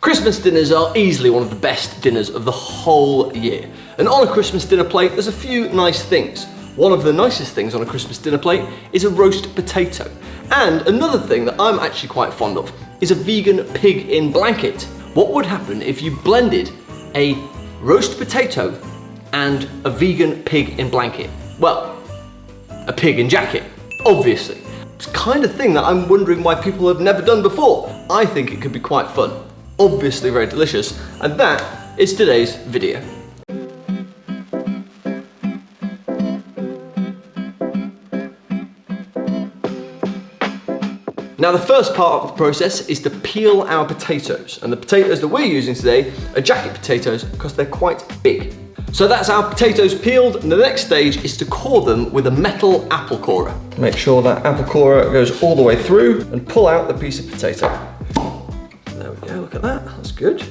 Christmas dinners are easily one of the best dinners of the whole year. And on a Christmas dinner plate, there's a few nice things. One of the nicest things on a Christmas dinner plate is a roast potato. And another thing that I'm actually quite fond of is a vegan pig in blanket. What would happen if you blended a roast potato and a vegan pig in blanket? Well, a pig in jacket, obviously. It's the kind of thing that I'm wondering why people have never done before. I think it could be quite fun. Obviously very delicious, and that is today's video. Now the first part of the process is to peel our potatoes, and the potatoes that we're using today are jacket potatoes because they're quite big. So that's our potatoes peeled, and the next stage is to core them with a metal apple corer. Make sure that apple corer goes all the way through and pull out the piece of potato. There we go, look at that, that's good.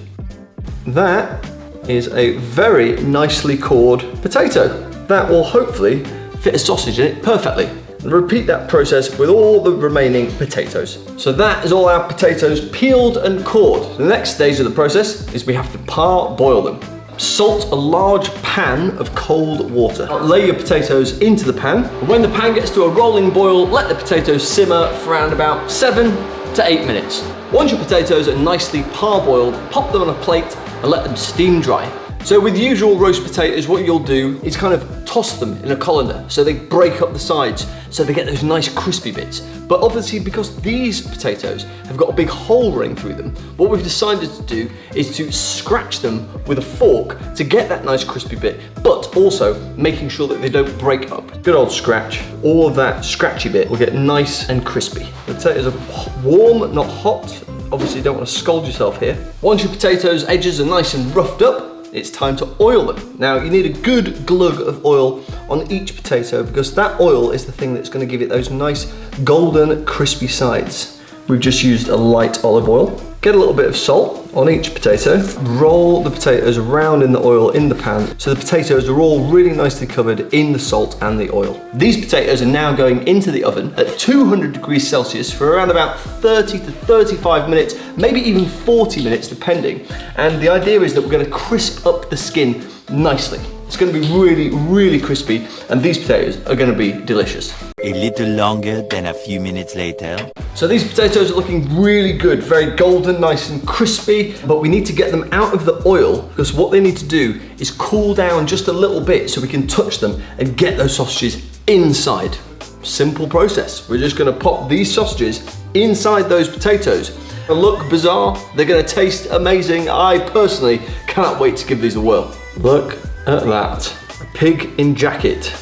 That is a very nicely cored potato. That will hopefully fit a sausage in it perfectly. And repeat that process with all the remaining potatoes. So that is all our potatoes peeled and cored. The next stage of the process is we have to parboil them. Salt a large pan of cold water. Lay your potatoes into the pan. When the pan gets to a rolling boil, let the potatoes simmer for around about 7 to 8 minutes. Once your potatoes are nicely parboiled, pop them on a plate and let them steam dry. So with usual roast potatoes, what you'll do is kind of toss them in a colander so they break up the sides, so they get those nice crispy bits. But obviously, because these potatoes have got a big hole running through them, what we've decided to do is to scratch them with a fork to get that nice crispy bit, but also making sure that they don't break up. Good old scratch. All of that scratchy bit will get nice and crispy. The potatoes are warm, not hot. Obviously, you don't want to scald yourself here. Once your potatoes' edges are nice and roughed up, it's time to oil them. Now you need a good glug of oil on each potato because that oil is the thing that's going to give it those nice golden crispy sides. We've just used a light olive oil. Get a little bit of salt on each potato. Roll the potatoes around in the oil in the pan so the potatoes are all really nicely covered in the salt and the oil. These potatoes are now going into the oven at 200 degrees Celsius for around about 30 to 35 minutes, maybe even 40 minutes depending. And the idea is that we're going to crisp up the skin nicely. It's going to be really, really crispy, and these potatoes are going to be delicious. A little longer than a few minutes later. So these potatoes are looking really good, very golden, nice and crispy, but we need to get them out of the oil because what they need to do is cool down just a little bit so we can touch them and get those sausages inside. Simple process. We're just going to pop these sausages inside those potatoes. They look bizarre, they're going to taste amazing. I personally cannot wait to give these a whirl. Look at that, a pig in jacket.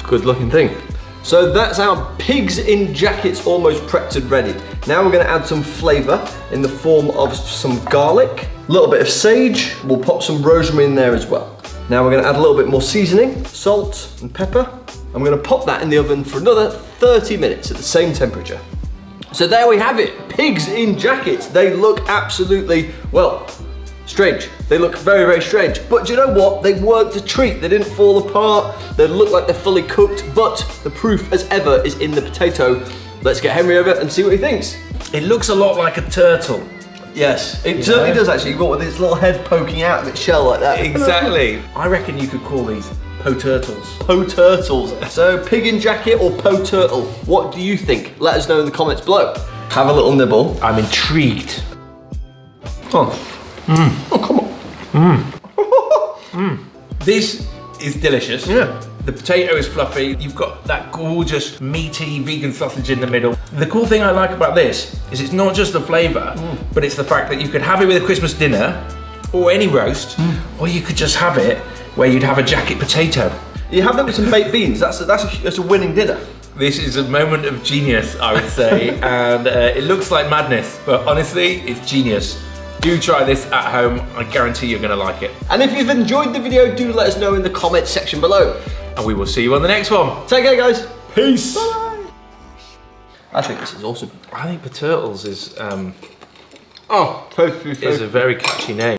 Good looking thing. So that's our pigs in jackets almost prepped and ready. Now we're going to add some flavour in the form of some garlic, a little bit of sage. We'll pop some rosemary in there as well. Now we're going to add a little bit more seasoning, salt and pepper. I'm going to pop that in the oven for another 30 minutes at the same temperature. So there we have it, pigs in jackets. They look absolutely, well, strange. They look very, very strange. But do you know what? They worked a treat. They didn't fall apart. They look like they're fully cooked, but the proof as ever is in the potato. Let's get Henry over and see what he thinks. It looks a lot like a turtle. Yes, it certainly does actually. You've got with its little head poking out of its shell like that. Exactly. I reckon you could call these po-turtles. Po-turtles. So pig in jacket or po-turtle? What do you think? Let us know in the comments below. Have a little nibble. I'm intrigued. Oh. Oh, come on. This is delicious. Yeah. The potato is fluffy. You've got that gorgeous, meaty vegan sausage in the middle. The cool thing I like about this is it's not just the flavour, but it's the fact that you could have it with a Christmas dinner or any roast, or you could just have it where you'd have a jacket potato. You have that with some baked beans. That's a winning dinner. This is a moment of genius, I would say, and it looks like madness, but honestly, it's genius. Do try this at home. I guarantee you're going to like it. And if you've enjoyed the video, do let us know in the comments section below. And we will see you on the next one. Take care, guys. Peace. Bye. I think this is awesome. I think po-turtles is Oh, tasty. is a very catchy name.